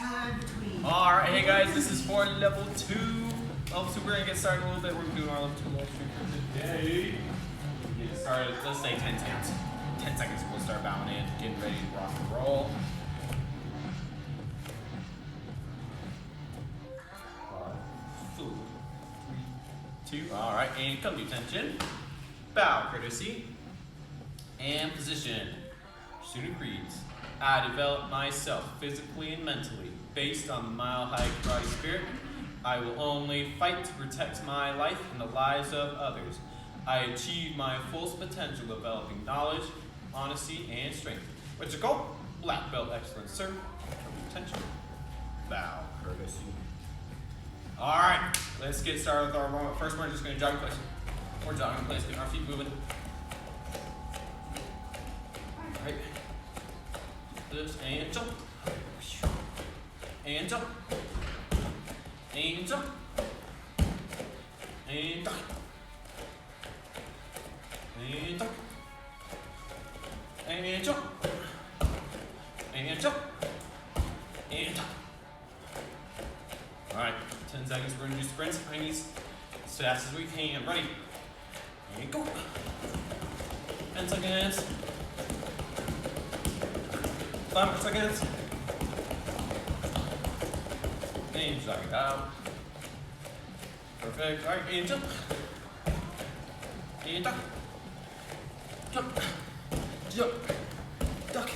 Alright, hey guys, this is for level 2. Level 2, we're going to get started a little bit. We're doing our level 2 live stream for today. Get started, let's say 10 seconds. 10 seconds, we'll start bowing in, getting ready to rock and roll. 5, 4, 3, 2. Alright, and come to attention. Bow, courtesy, and position. Student reads, I develop myself physically and mentally based on the Mile High Karate spirit. I will only fight to protect my life and the lives of others. I achieve my fullest potential developing knowledge, honesty, and strength. What's your goal? Black belt excellence, sir. Attention. Bow, courtesy. Alright, let's get started with our moment. First, we're just going to jog in place. We're jogging in place, getting our feet moving. Alright. Lift and jump. And jump. And jump. And duck. And duck. And jump. And jump. And duck. Alright, 10 seconds. We're going to do sprints, hindies, as fast as we can. Ready? And go. 10 seconds. 5 more seconds. And jog it out. Perfect. Alright, and jump. And duck. Jump. Jump. Duck.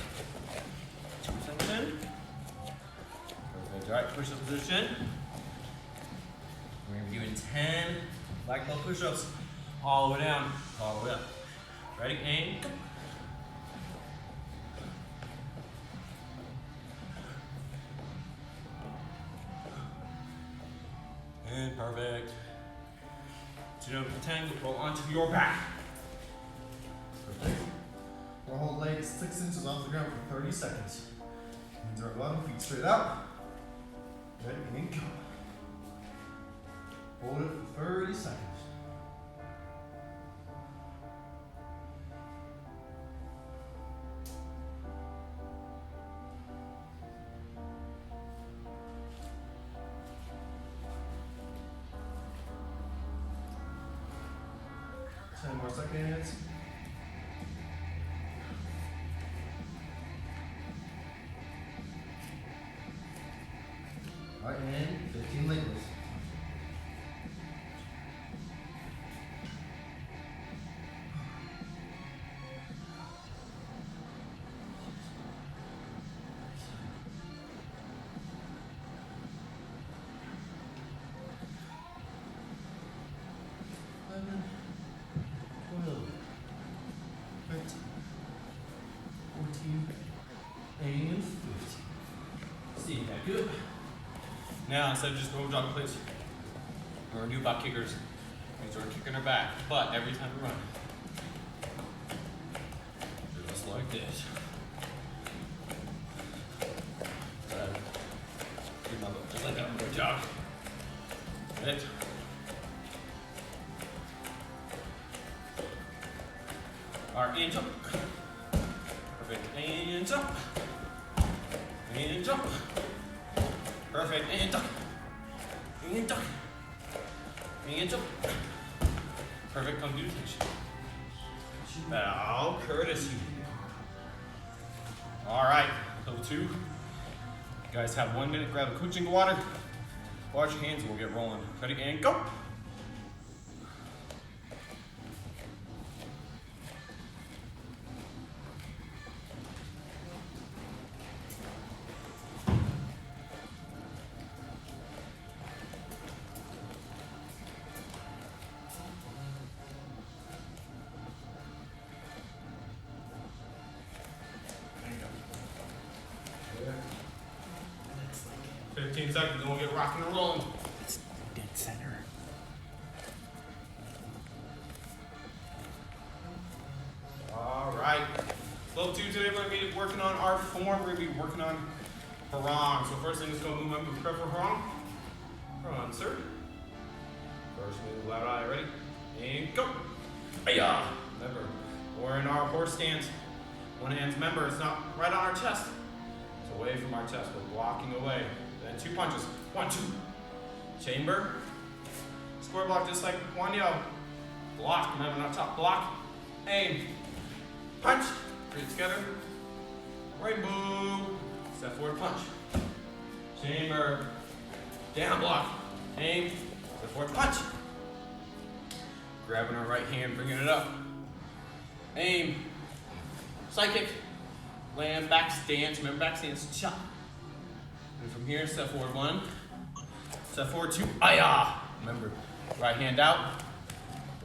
2 seconds in. Perfect. Alright, push up position. We're going to be doing 10 black belt push-ups. All the way down. All the way up. Ready? And go. And perfect. 2 up to 10, roll onto your back. Perfect. We'll hold legs 6 inches off the ground for 30 seconds. Hands are at bottom, feet straight out. Ready, and go. Hold it for 30 seconds. More seconds. All right, and 15 leg lifts. And 15. See that good? Now instead of just going jog in place, we're gonna do butt kickers. Means we're kicking our back, but every time we run, just like this. Just like that. Good job. Right. Alright, and jump. Perfect, and jump. And jump. Perfect, and duck. And duck. And jump. Perfect, come do attention. Bow, courtesy. Alright, level 2. You guys have 1 minute, grab a coaching water. Wash your hands and we'll get rolling. Ready, and go. Yeah. 15 seconds and we'll get rocking and rolling. It's dead center. Alright. Level 2 today we're going to be working on our form. We're going to be working on harang. So first thing is going to move my move. Prep for harang. Harang, sir. First move, loud eye, ready? And go. Hiya. Remember, we're in our horse stance. One hand's, remember, it's not right on our chest. So away from our chest. We're blocking away. Then 2 punches. 1, 2. Chamber. Square block just like one yo. Block, remember not top. Block. Aim. Punch. Three together. Rainbow. Step forward, punch. Chamber. Down block. Aim. Step forward, punch. Grabbing our right hand, bringing it up. Aim. Side kick. Land, back stance. Remember back stance, chop. And from here, step forward 1. Step forward 2. Ayah. Remember, right hand out.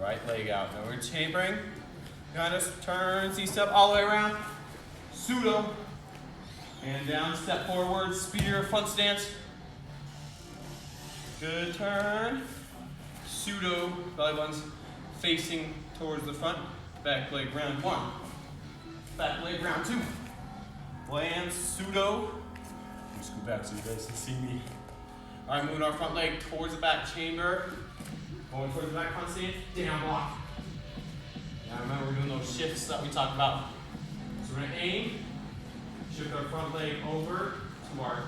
Right leg out. Now we're chambering. Behind us, turn, C-step all the way around. Pseudo. Hand down, step forward, spear, front stance. Good turn. Pseudo, belly buttons facing towards the front. Back leg round 1. Back leg round 2. Land, pseudo. Let me scoot back so you guys can see me. All right, moving our front leg towards the back chamber. Going towards the back front stance, down block. Now remember we're doing those shifts that we talked about. So we're gonna aim, shift our front leg over to our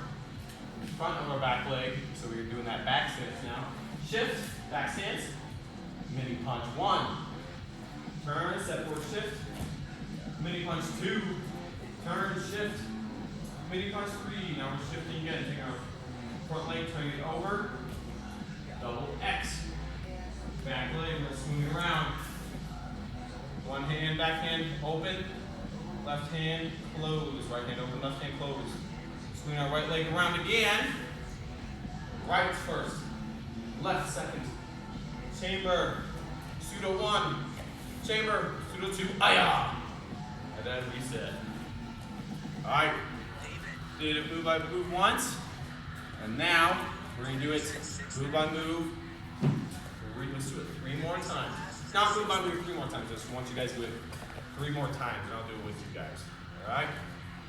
front of our back leg. So we're doing that back stance now. Shift, back stance, mini punch 1. Turn, step forward, shift. Mini punch 2. Turn, shift. Mini punch 3. Now we're shifting again. Taking our front leg, turning it over. Double X. Back leg, we're swinging around. One hand, back hand, open. Left hand, close. Right hand open, left hand close. Swing our right leg around again. Right first. Left second. Chamber. Pseudo 1. Chamber. Pseudo 2. Ayah. And then reset. Alright. Did it move by move once. And now, we're going to do it move by move. Let's do it 3 more times. Not move by move 3 more times. Just want you guys to do it 3 more times, and I'll do it with you guys. All right?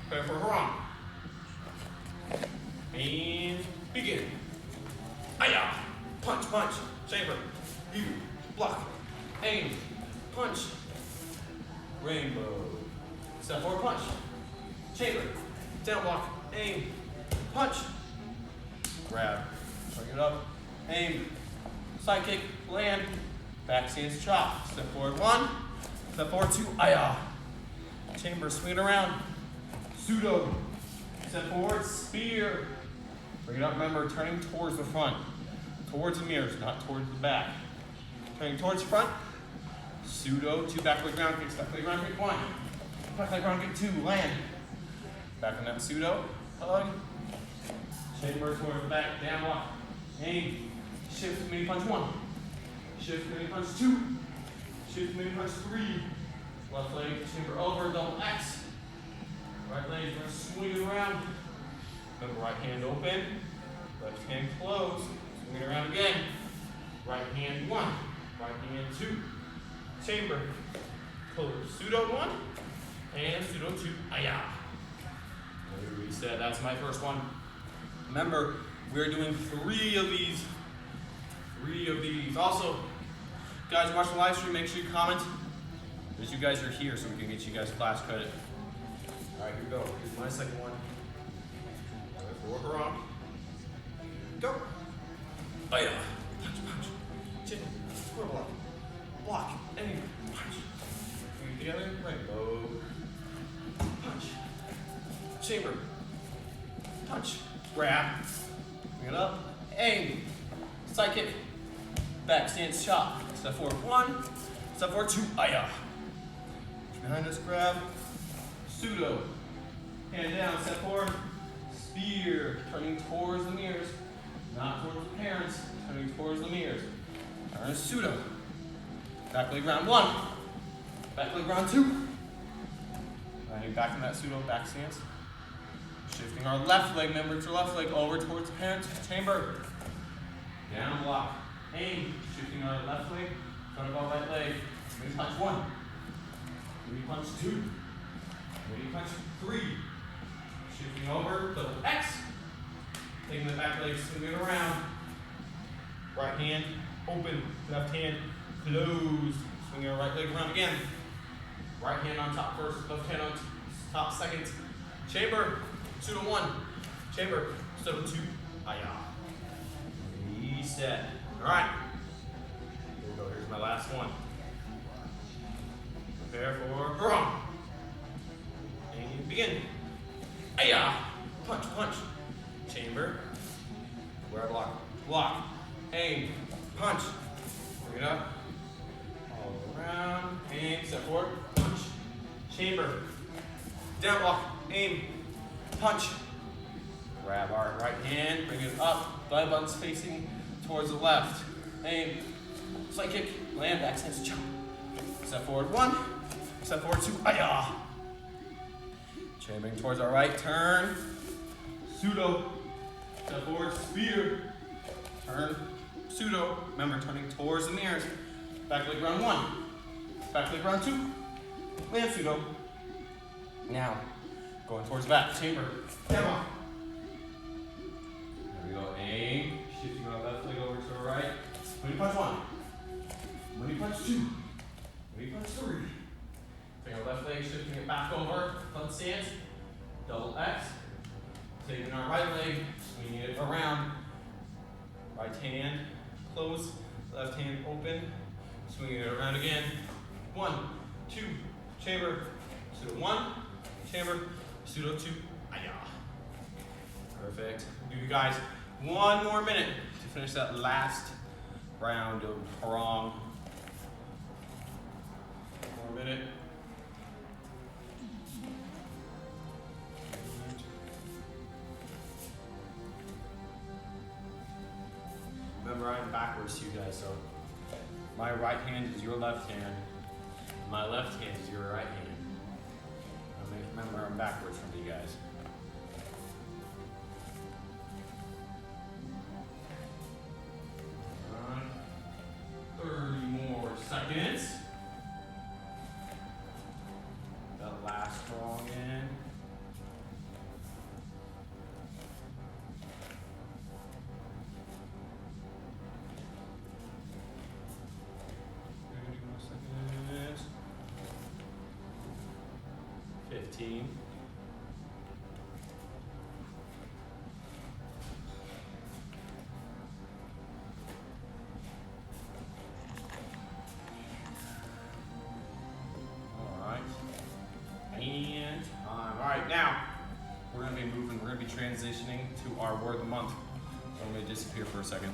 Prepare for Haram. And begin. Ayah. Punch, punch. Chamber. You. Block. Aim. Punch. Rainbow. Step forward, punch. Chamber. Down block. Aim. Punch. Grab. Bring it up. Aim. Side kick, land, back stance, chop. Step forward 1, step forward 2, ayah. Chamber, swing it around. Pseudo. Step forward, spear. Bring it up, remember, turning towards the front. Towards the mirrors, not towards the back. Turning towards the front. Pseudo, 2 back leg ground kicks, back leg ground kick 1. Back leg ground kick 2, land. Back on that pseudo, hug. Chamber towards the back, down block. Aim. Shift, mini punch 1. Shift, mini punch 2. Shift, mini punch 3. Left leg, chamber over, double X. Right leg, you're going to swing it around. Remember, right hand open. Left hand closed. Swing it around again. Right hand 1. Right hand 2. Chamber. Close. Pseudo 1. And pseudo 2. Ayah. Reset. That's my first one. Remember, we're doing 3 of these. 3 of these. Also, guys, watch the live stream. Make sure you comment that you guys are here so we can get you guys class credit. All right, here we go. Here's my second one. Forward Haram. Go. Ayah. Punch, punch. Chin. Square block. Block. Aim. Punch. Bring it together. Rainbow. Punch. Chamber. Punch. Grab. Bring it up. Aim. Side kick. Back stance, chop. Step forward 1. Step forward 2. Ayah. Behind us, grab. Pseudo. Hand down, step forward. Spear. Turning towards the mirrors. Not towards the parents. Turning towards the mirrors. Turn pseudo. Back leg round 1. Back leg round 2. Back in that pseudo back stance. Shifting our left leg, remember it's your left leg, over towards the parents. Chamber. Down block. Aim. Shifting our left leg, front of our right leg. Mini punch 1. Mini punch 2. Mini punch 3. Shifting over, double X. Taking the back leg, swinging it around. Right hand open, left hand closed. Swinging our right leg around again. Right hand on top first, left hand on top second. Chamber, Pseudo 1. Chamber. Pseudo 2. Aya. Reset. Alright. Here we go. Here's my last one. Prepare for wrong. And begin. Aya. Punch, punch. Chamber. Where I block. Block. Aim. Punch. Bring it up. All around. Aim. Step forward. Punch. Chamber. Down block. Aim. Punch. Grab our right hand. Bring it up. Belly button's facing towards the left. Aim. Slight kick. Land. Back stance. Jump. Step forward 1. Step forward 2. Aya. Chambering towards our right. Turn. Pseudo. Step forward. Spear. Turn. Pseudo. Remember, turning towards the mirrors. Back leg round 1. Back leg round 2. Land pseudo. Now, going towards the back. Chamber. Down off. There we go. Aim. Shifting our left leg over to our right. Money punch 1. Money punch 2. Money punch 3. Take our left leg, shifting it back over. Front stance. Double X. Taking our right leg, swinging it around. Right hand close, left hand open. Swinging it around again. 1, 2, chamber, pseudo 1, chamber, pseudo 2, aya. Perfect. We'll give you guys 1 more minute to finish that last round of prong. 1 more minute. Remember, I'm backwards to you guys, so my right hand is your left hand, my left hand is your right hand. Remember, I'm backwards from you guys. All right. 30 more seconds. That last strong in. Seconds. 15. All right. And time. All right, now we're going to be moving. We're going to be transitioning to our word of the month. So I'm going to disappear for a second.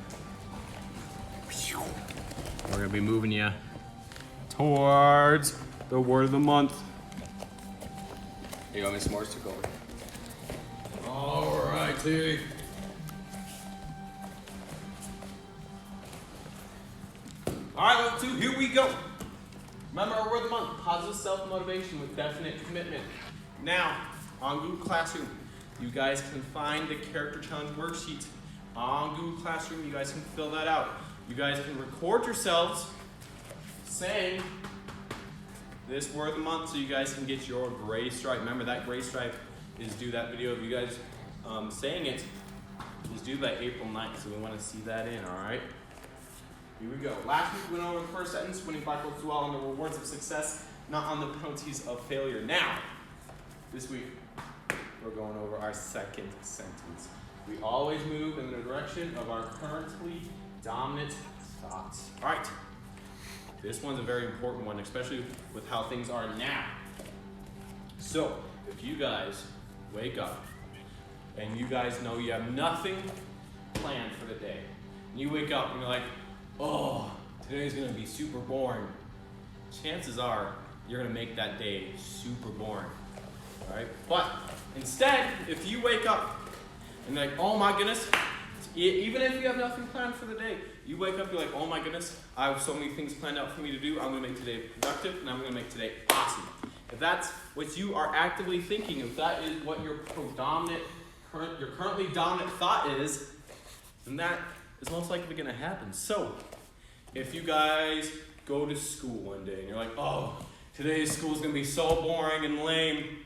We're going to be moving you towards the word of the month. Here you go, Miss Morris took over. All right, T. All right, level 2, here we go. Remember our word of the month, positive self-motivation with definite commitment. Now, on Google Classroom, you guys can find the character challenge worksheet. On Google Classroom, you guys can fill that out. You guys can record yourselves saying this word of the month so you guys can get your gray stripe. Remember, that gray stripe is due, that video of you guys saying it is due by April 9th, so we want to see that in, all right? Here we go. Last week we went over the first sentence, winning black belts dwell on the rewards of success, not on the penalties of failure. Now, this week, we're going over our second sentence. We always move in the direction of our currently dominant thoughts. All right. This one's a very important one, especially with how things are now. So, if you guys wake up and you guys know you have nothing planned for the day, and you wake up and you're like, oh, today's gonna be super boring, chances are you're gonna make that day super boring, all right? But instead, if you wake up and you're like, oh my goodness, even if you have nothing planned for the day, you wake up, you're like, oh my goodness, I have so many things planned out for me to do. I'm gonna make today productive and I'm gonna make today awesome. If that's what you are actively thinking, if that is what your currently dominant thought is, then that is most likely gonna happen. So, if you guys go to school one day and you're like, oh, today's school's gonna be so boring and lame,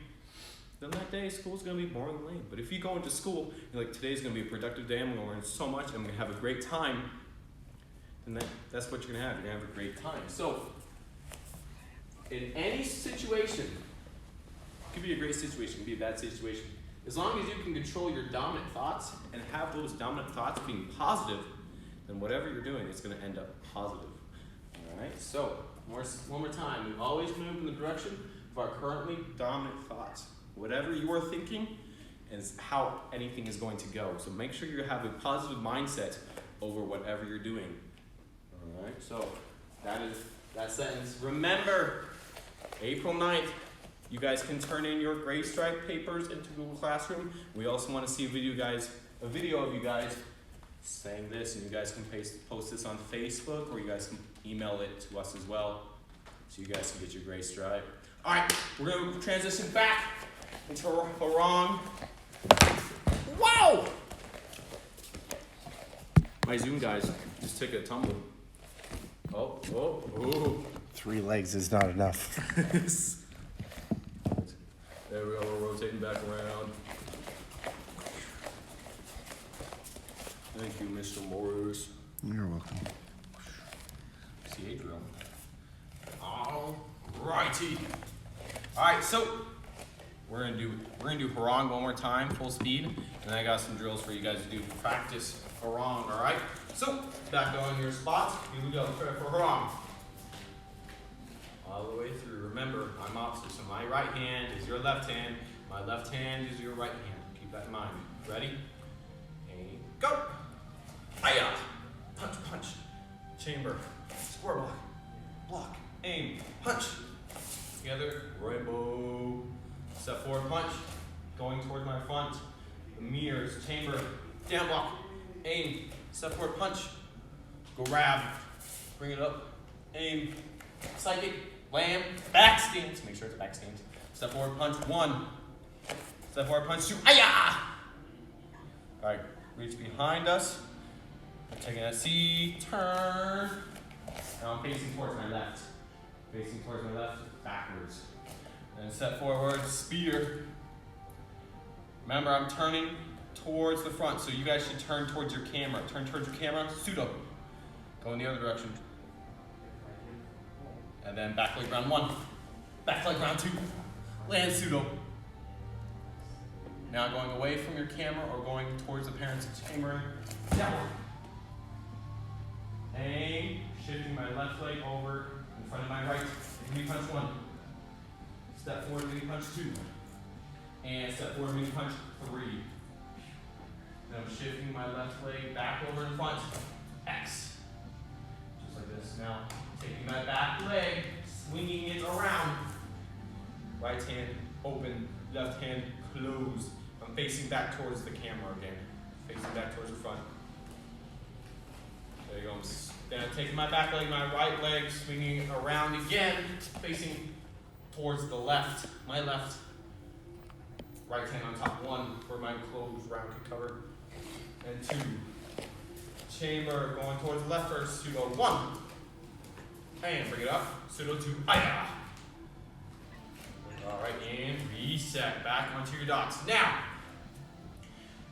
then that day school's gonna be boring and lame. But if you go into school, you're like, today's gonna be a productive day, I'm gonna learn so much, I'm gonna have a great time, then that's what you're gonna have. You're gonna have a great time. So, in any situation, it could be a great situation, it could be a bad situation, As long as you can control your dominant thoughts and have those dominant thoughts being positive, then whatever you're doing, it's going to end up positive. All right, so one more time. We always move in the direction of our currently dominant thoughts. Whatever you are thinking is how anything is going to go. So make sure you have a positive mindset over whatever you're doing. All right, so that is that sentence. Remember, April 9th, you guys can turn in your gray stripe papers into Google Classroom. We also want to see a video of you guys saying this, and you guys can post this on Facebook, or you guys can email it to us as well, so you guys can get your gray stripe. All right, we're going to transition back into Harang. Wow! My Zoom guys just took a tumble. Oh. 3 legs is not enough. There we go, we're rotating back around. Thank you, Mr. Morris. You're welcome. CA drill. All righty. All right, so we're gonna do Harang one more time, full speed, and then I got some drills for you guys to do practice Harang. All right. So back on your spots. Here we go for Harang. All the way through. Remember, I'm opposite, so my right hand is your left hand. My left hand is your right hand. Keep that in mind. Ready? And go. Hiya. Punch, punch. Chamber. Square block. Block. Aim. Punch. Together. Rainbow. Step forward, punch. Going towards my front. The mirrors. Chamber. Down block. Aim. Step forward, punch. Grab. Bring it up. Aim. Psychic. Wham. Back stance. Make sure it's a back stance. Step forward, punch. 1. Step forward, punch. 2. Hiya. All right. Reach behind us. I'm taking a C. Turn. Now I'm facing towards my left. Facing towards my left. Backwards. And step forward. Spear. Remember, I'm turning towards the front, so you guys should turn towards your camera. Turn towards your camera. Pseudo. Go in the other direction. And then back leg round 1. Back leg round 2. Land pseudo. Now going away from your camera or going towards the parent's chamber. Down. Aim. Shifting my left leg over in front of my right. Mini punch 1. Step forward, mini punch 2. And step forward, mini punch 3. Then I'm shifting my left leg back over in front. X. Just like this. Now, taking my back leg, swinging it around. Right hand open, left hand closed. I'm facing back towards the camera again. Facing back towards the front. There you go. Then I'm taking my back leg, my right leg, swinging around again, facing towards the left, my left. Right hand on top, 1 for my closed round kick cover. And 2. Chamber going towards the left first, pseudo 1. And bring it up, pseudo 2. Aya. All right, and reset. Back onto your dots. Now,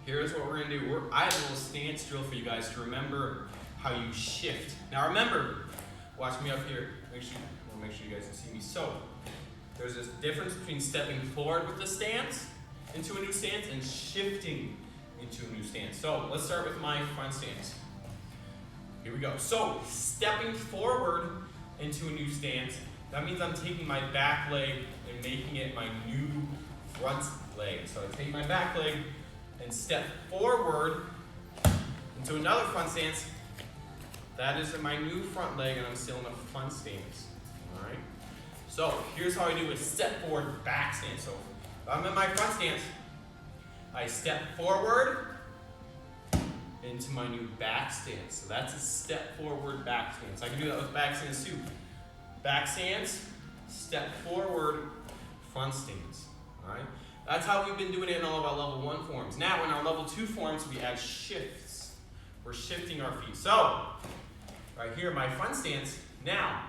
here's what we're gonna do. I have a little stance drill for you guys to remember how you shift. Now remember, watch me up here. Make sure you guys can see me. So, there's this difference between stepping forward with the stance into a new stance and shifting into a new stance. So, let's start with my front stance. Here we go. So, stepping forward into a new stance, that means I'm taking my back leg and making it my new front leg. So I take my back leg and step forward into another front stance. That is my new front leg, and I'm still in a front stance. All right. So here's how I do a step forward back stance. So if I'm in my front stance, I step forward into my new back stance. So that's a step forward back stance. I can do that with back stance too. Back stance, step forward, front stance. All right. That's how we've been doing it in all of our level 1 forms. Now in our level 2 forms, we add shifts. We're shifting our feet. So right here, my front stance. Now,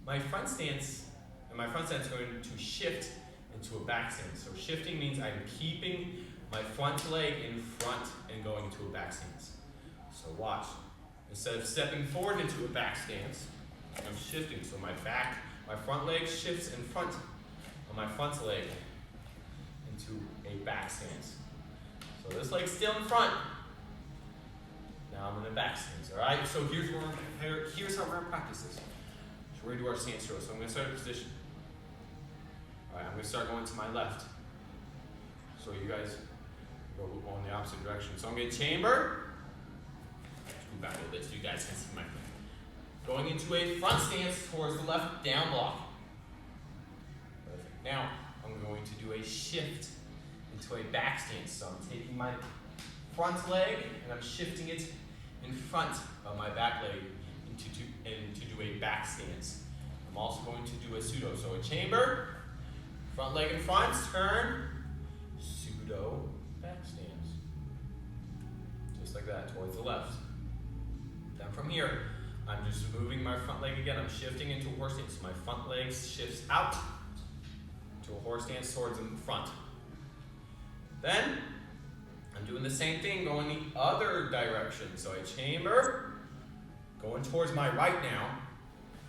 my front stance is going to shift into a back stance. So shifting means I'm keeping my front leg in front and going to a back stance. So watch. Instead of stepping forward into a back stance, I'm shifting. So my front leg shifts in front of my front leg. into a back stance. So this leg's still in front. Now I'm in a back stance, all right? So here's how we're gonna practice this. So we're gonna do our stance drill. So I'm gonna start in position. All right, I'm gonna start going to my left. So you guys go on the opposite direction. So I'm gonna chamber. Move back a little bit so you guys can see my thing. Going into a front stance towards the left down block. Perfect. Now I'm going to do a shift into a back stance. So I'm taking my front leg and I'm shifting it in front of my back leg to do a back stance. I'm also going to do a pseudo. So a chamber, front leg in front, turn, pseudo back stance. Just like that, towards the left. Then from here, I'm just moving my front leg again. I'm shifting into a horse stance. So my front leg shifts out to a horse stance towards the front. Then, I'm doing the same thing, going the other direction. So I chamber, going towards my right now,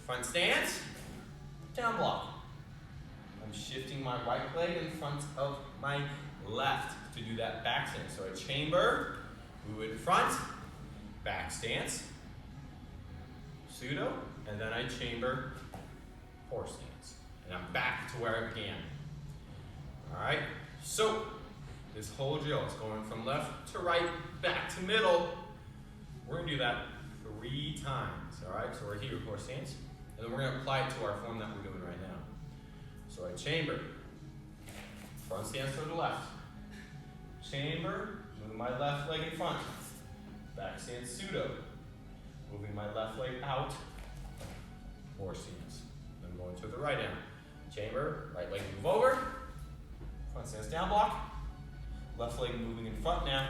front stance, down block. I'm shifting my right leg in front of my left to do that back stance. So I chamber, move it in front, back stance, pseudo, and then I chamber, horse stance. And I'm back to where I began. All right, so this whole drill is going from left to right, back to middle. We're gonna do that 3 times, all right? So we're here, horse stance, and then we're gonna apply it to our form that we're doing right now. So I chamber, front stance to the left. Chamber, moving my left leg in front. Back stance pseudo, moving my left leg out. Horse stance. Then going to the right end. Chamber, right leg move over. Front stance down block. Left leg moving in front now.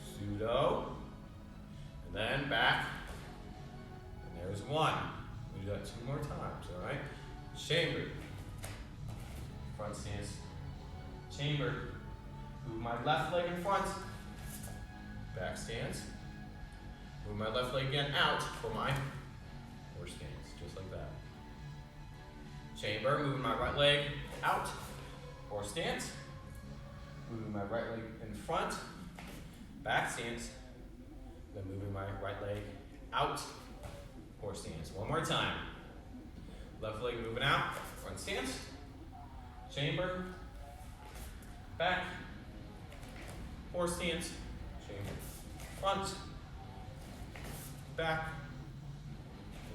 Pseudo. And then back. And there's 1. We do that 2 more times, all right? Chamber. Front stance. Chamber. Move my left leg in front. Back stance. Move my left leg again out for my horse stance, just like that. Chamber, moving my right leg out. Horse stance. Moving my right leg in front. Back stance. Then moving my right leg out. Horse stance. 1 more time. Left leg moving out. Front stance. Chamber. Back. Horse stance. Chamber. Front. Back.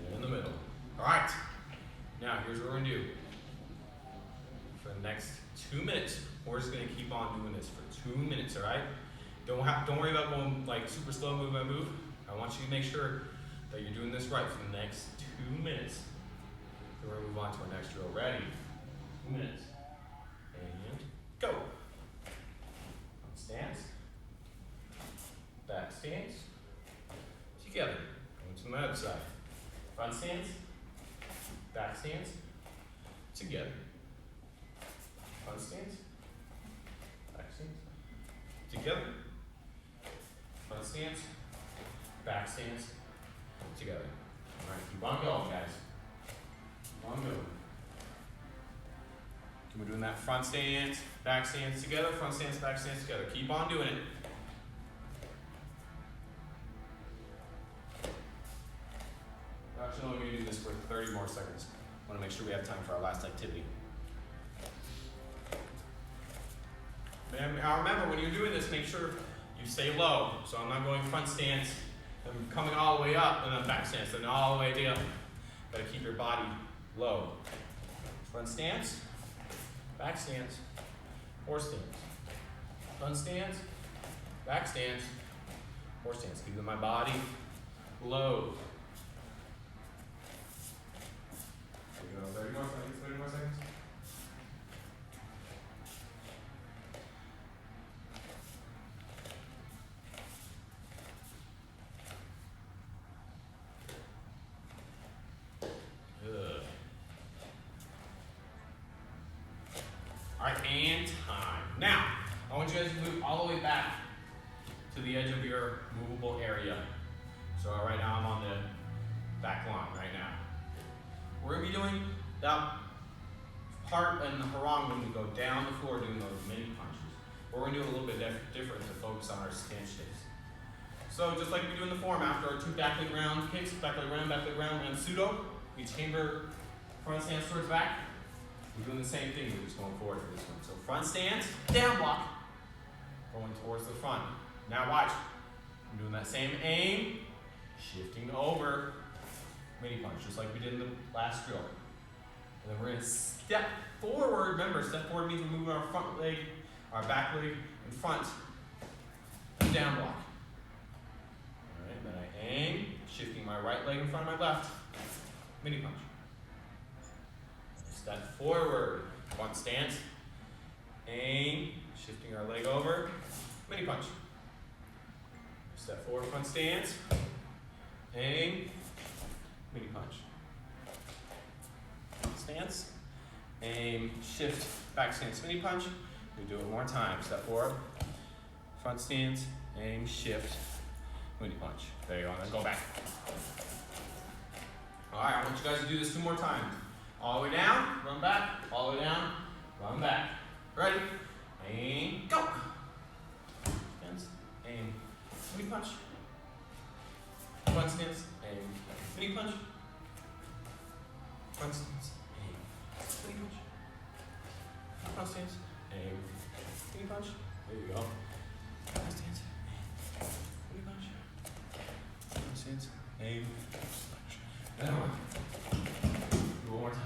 And in the middle. Alright. Now here's what we're going to do. For the next 2 minutes, we're just going to keep on doing this for 2 minutes, alright? Don't worry about going like super slow move by move. I want you to make sure that you're doing this right for the next 2 minutes. So we're going to move on to our next drill. Ready? 2 minutes. And go. Front stance. Back stance. Together. Going to the other side. Front stance. Back stance. Together. Front stance. Back stance. Together. Front stance. Back stance. Together. Alright, keep on going, guys. Keep on going. We're doing that front stance, back stance together, front stance, back stance together. Keep on doing it. We're actually only going to do this for 30 more seconds. I want to make sure we have time for our last activity. Now remember, when you're doing this, make sure you stay low. So I'm not going front stance, I'm coming all the way up, and then back stance, and all the way down. Gotta keep your body low. Front stance, back stance, horse stance. Front stance, back stance, horse stance. Keeping my body low. 30 more seconds, 30 more seconds. Good. Alright, and time. Now, I want you guys to move all the way back to the edge of your movable area. So right now I'm on the back line right now. We're going to be doing about part in the harang when we go down the floor doing those mini punches. We're going to do a little bit different to focus on our stance shifts. So just like we do in the form, after our 2 back leg round kicks, back leg round, and pseudo, we chamber front stance towards back. We're doing the same thing, we're just going forward for this one. So front stance, down block, going towards the front. Now watch, I'm doing that same aim, shifting over, mini punch, just like we did in the last drill. And then we're gonna step forward. Remember, step forward means we're moving our front leg, our back leg in front, and down block. All right, then I aim, shifting my right leg in front of my left, mini punch. Step forward, front stance, aim, shifting our leg over, mini punch. Step forward, front stance, aim, mini punch. Stance, aim, shift, back stance, mini punch. We do it one more time. Step forward, front stance, aim, shift, mini punch. There you go, and then go back. All right, I want you guys to do this 2 more times. All the way down, run back, all the way down, run back. Ready? Aim, go. Stance, aim, mini punch. Front stance, aim, mini punch. Front stance, aim, mini punch. Front stance, aim, mini punch. There you go. Front stance, aim, mini punch. Front stance, aim, punch. Another one. Do one more time.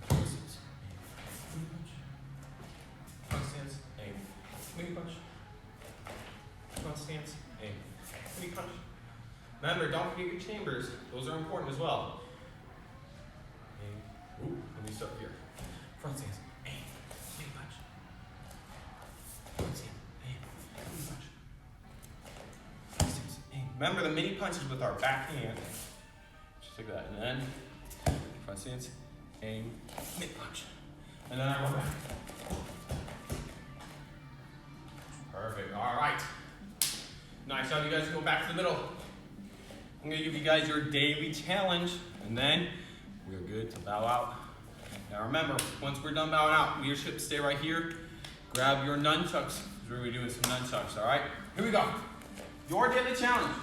Front stance, aim, mini punch. Front stance, aim, mini punch. Front stance, aim, mini punch. Remember, don't forget your chambers. Those are important as well. Aim. Ooh, let me start here. Front stance, aim, mini punch. Front stance, aim, mini punch. Front stance, aim. Remember, the mini punch is with our back hand. Just like that. And then, front stance, aim, mini punch. And then I roll back. Perfect. All right. Nice job. You guys go back to the middle. I'm going to give you guys your daily challenge, and then we're good to bow out. Now remember, once we're done bowing out, leadership, stay right here. Grab your nunchucks. We're going to be doing some nunchucks, all right? Here we go. Your daily challenge.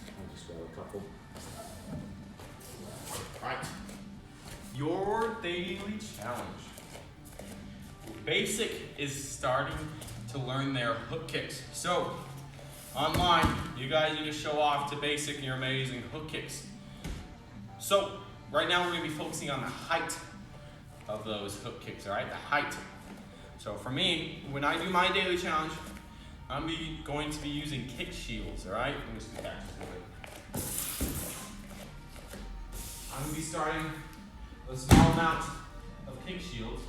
I'll just grab a couple. All right. Your daily challenge. Basic is starting to learn their hook kicks. So, online, you guys need to show off to basic your amazing hook kicks. So, right now we're going to be focusing on the height of those hook kicks, all right? The height. So for me, when I do my daily challenge, I'm going to be using kick shields, all right? Let me just back just a little bit. I'm going to be starting with a small amount of kick shields,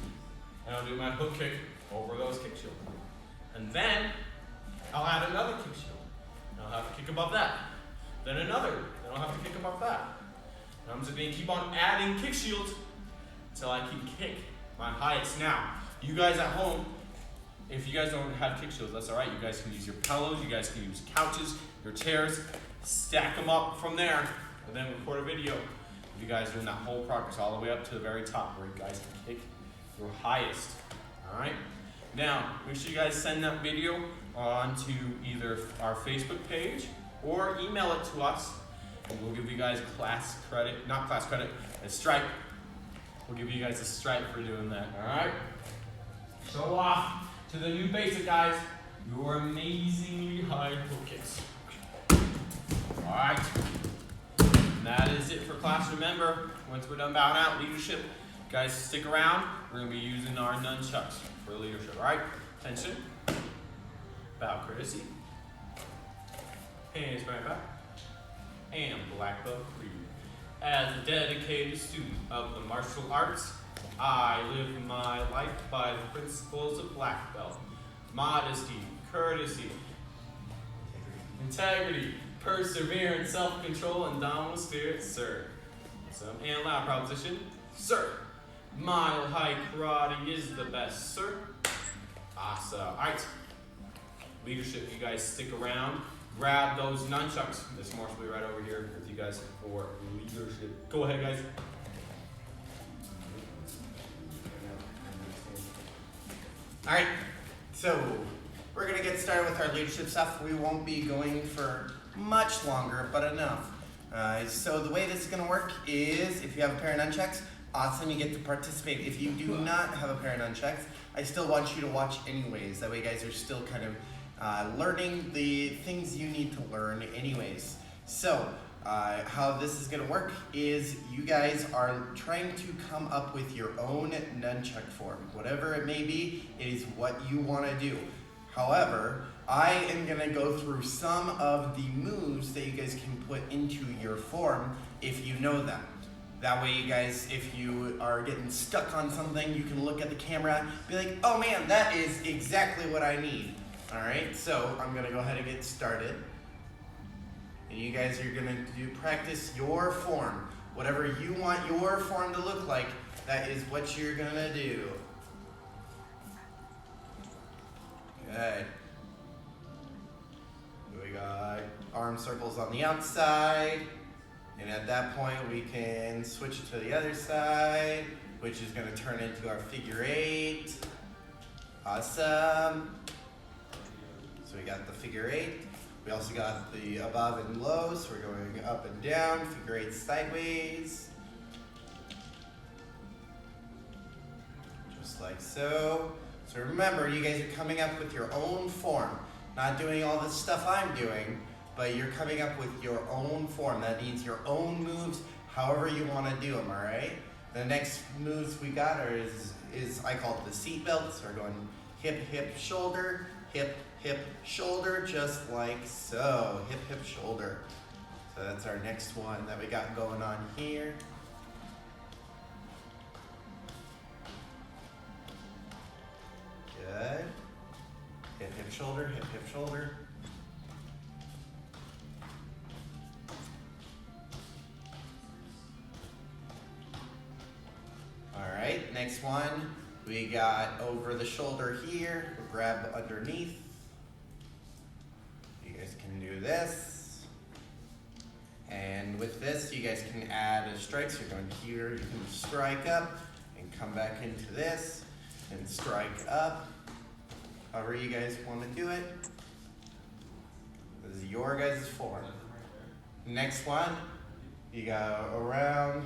and I'll do my hook kick over those kick shields. And then I'll add another kick shield. And I'll have to kick above that. Then another. Then I'll have to kick above that. And I'm just going to keep on adding kick shields until I can kick my highest. Now, you guys at home, if you guys don't have kick shields, that's all right. You guys can use your pillows. You guys can use couches, your chairs. Stack them up from there. And then record a video of you guys doing that whole progress all the way up to the very top where you guys can kick your highest. All right? Now, make sure you guys send that video on to either our Facebook page or email it to us, and we'll give you guys a stripe. We'll give you guys a stripe for doing that, all right? Show off to the new basic guys your amazingly high hook kicks. All right, and that is it for class. Remember, once we're done bowing out, leadership, guys stick around. We're gonna be using our nunchucks for leadership, all right? Attention, bow courtesy, hands behind back, and black belt for you. As a dedicated student of the martial arts, I live my life by the principles of black belt. Modesty, courtesy, integrity, perseverance, self-control, and dominant spirit, sir. Some and loud proposition, sir. Mile high karate is the best, sir. Awesome. Alright. Leadership, you guys stick around. Grab those nunchucks. This Marshall will be right over here with you guys for leadership. Go ahead, guys. All right, so we're gonna get started with our leadership stuff. We won't be going for much longer, but enough. So the way this is gonna work is if you have a pair of nunchucks, awesome, you get to participate. If you do not have a pair of nunchucks, I still want you to watch anyways. That way you guys are still kind of learning the things you need to learn anyways. So how this is gonna work is you guys are trying to come up with your own nunchuck form. Whatever it may be, it is what you wanna do. However, I am gonna go through some of the moves that you guys can put into your form if you know them. That way you guys, if you are getting stuck on something, you can look at the camera, be like, oh man, that is exactly what I need. All right, so I'm gonna go ahead and get started. And you guys are gonna practice your form. Whatever you want your form to look like, that is what you're gonna do. Good. We got arm circles on the outside. And at that point, we can switch it to the other side, which is gonna turn into our figure 8. Awesome. So we got the figure 8. We also got the above and low, so we're going up and down, figure 8 sideways. Just like so. So remember, you guys are coming up with your own form. Not doing all the stuff I'm doing, but you're coming up with your own form. That means your own moves, however you want to do them, all right? The next moves we got is I call it the seat belts. So we're going hip, hip, shoulder, hip, hip, shoulder, just like so. Hip, hip, shoulder. So that's our next one that we got going on here. Good. Hip, hip, shoulder, hip, hip, shoulder. All right, next one, we got over the shoulder here, we'll grab underneath. You guys can do this. And with this, you guys can add a strike. So you're going here, you can strike up and come back into this and strike up. However you guys want to do it. This is your guys' form. Next one, you go around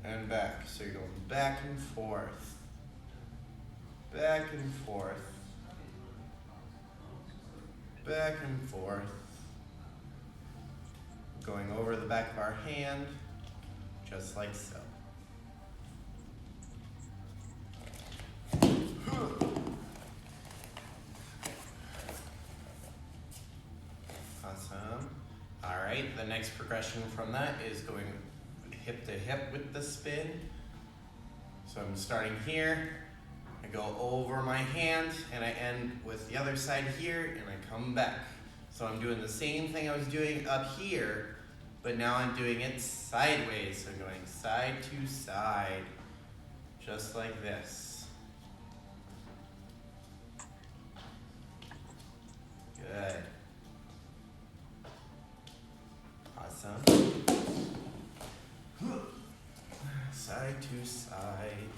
and back. So you're going back and forth. Back and forth. Back and forth. Going over the back of our hand, just like so. Awesome. All right, the next progression from that is going hip to hip with the spin. So I'm starting here, I go over my hand and I end with the other side here and I come back. So I'm doing the same thing I was doing up here, but now I'm doing it sideways. So I'm going side to side, just like this. Good. Awesome. Side to side,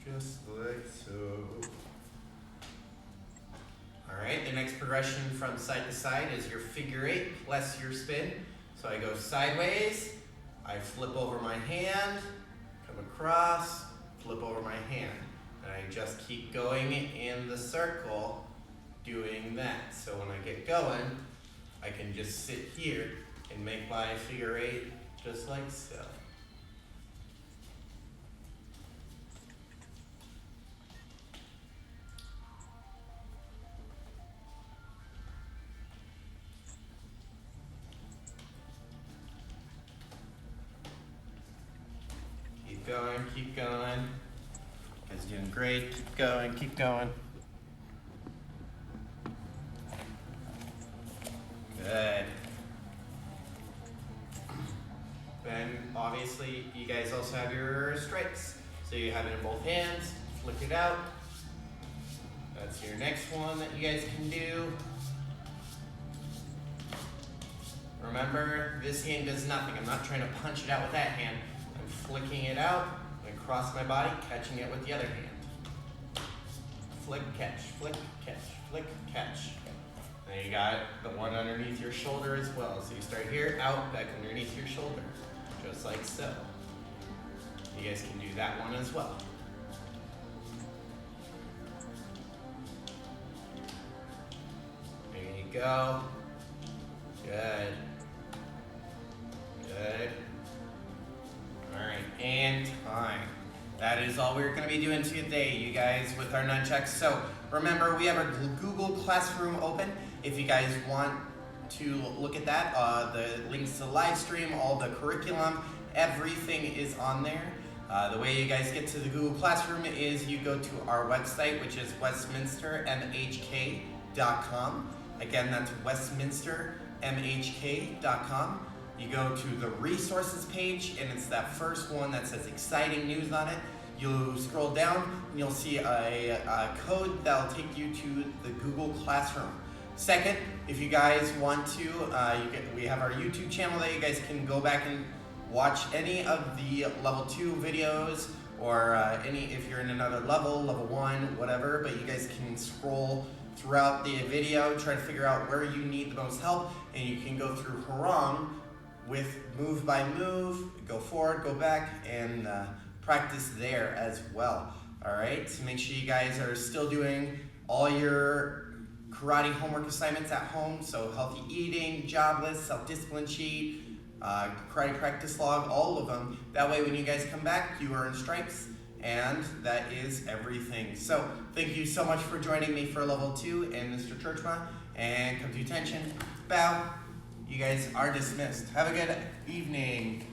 just like so. All right, the next progression from side to side is your figure 8 plus your spin. So I go sideways, I flip over my hand, come across, flip over my hand. And I just keep going in the circle doing that. So when I get going, I can just sit here and make my figure 8 just like so. Keep going, keep going. You guys are doing great. Keep going, keep going. Good. Then obviously you guys also have your strikes. So you have it in both hands, flick it out. That's your next one that you guys can do. Remember, this hand does nothing. I'm not trying to punch it out with that hand. I'm flicking it out, and across my body, catching it with the other hand. flick, catch, flick, catch, flick, catch. Then you got the one underneath your shoulder as well. So you start here, out, back underneath your shoulder, just like so. You guys can do that one as well. There you go. Good. Good. Alright, and time. That is all we're going to be doing today, you guys, with our nunchucks. So remember, we have our Google Classroom open. If you guys want to look at that, the links to the live stream, all the curriculum, everything is on there. The way you guys get to the Google Classroom is you go to our website, which is westminstermhk.com. Again, that's westminstermhk.com. You go to the resources page, and it's that first one that says exciting news on it. You'll scroll down, and you'll see a code that'll take you to the Google Classroom. Second, if you guys want to, we have our YouTube channel that you guys can go back and watch any of the level 2 videos, or if you're in another level 1, whatever, but you guys can scroll throughout the video, try to figure out where you need the most help, and you can go through Harang with move by move, go forward, go back, and practice there as well. All right, so make sure you guys are still doing all your karate homework assignments at home, so healthy eating, job list, self-discipline sheet, karate practice log, all of them. That way when you guys come back, you are in stripes, and that is everything. So thank you so much for joining me for level 2 and Mr. Churchma, and come to attention, bow. You guys are dismissed. Have a good evening.